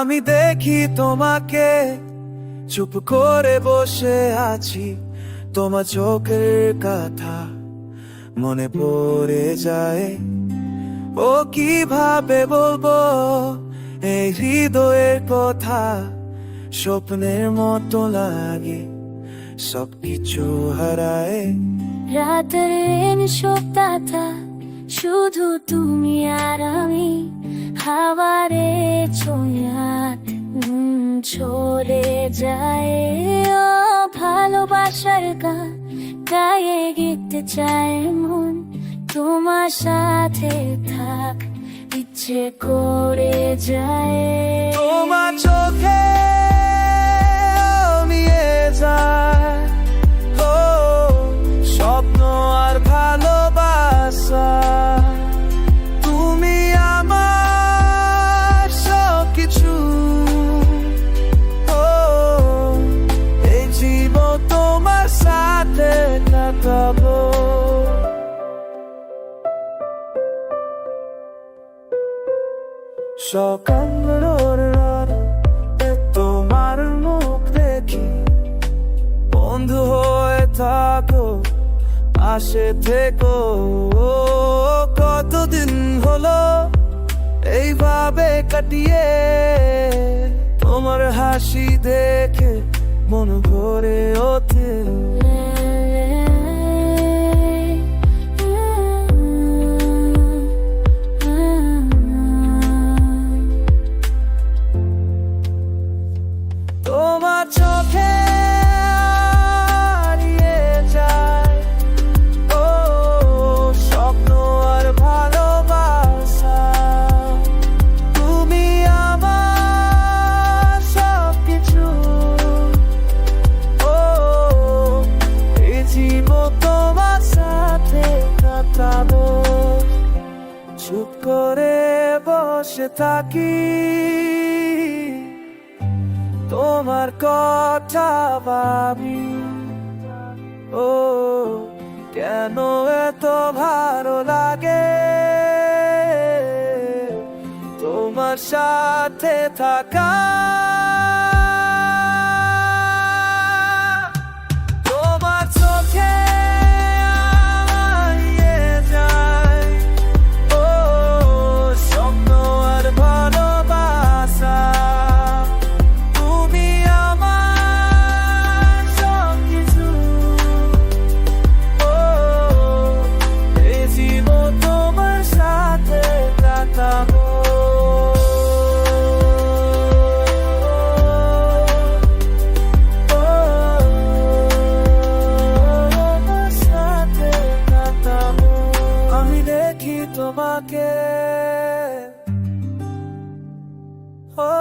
আমি দেখি তোমাকে চুপ করে বসে আছি, তোমার চোখের কথা মনে পড়ে যায়। ও কিভাবে বলবো এই হৃদয়ের কথা, স্বপ্নের মতো লাগে সবকিছু হারায়। রাতের সপ্তাহটা শুধু তুমি আর আমি, হাওয়ারে ছোঁয়াত চলে যায়। ও ভালোবাসার গান গায়ে গেতে চায় মন, তোমার সাথে থাক ইচ্ছে করে যায়। তোমার চোখে মিয়ে যায় ও স্বপ্ন আর ভালোবাসা, তুমি আমার সবকিছু। ও এই জীবন তোমার সাথে কাটাবো। সকালের রাতে তোমার মুখ দেখি, বন্ধু হয়ে থাকো পাশে থেকো। কতদিন হলো এইভাবে কাটিয়ে, তোমার হাসি দেখে মন ভরে ওঠে। তোমার চোখে হারিয়ে যায় ও স্বপ্ন আর ভালোবাসা, তুমি আমার সবকিছু। ও এই জীবন তোমার সাথে কাটাবো। চুপ করে বসে থাকি, তোমার কথা ভাবি। ও কেন এত ভালো লাগে তোমার সাথে থাকা। তোমার চোখে হারিয়ে যায় ও স্বপ্ন আর ভালোবাসা, তোমাকে। ও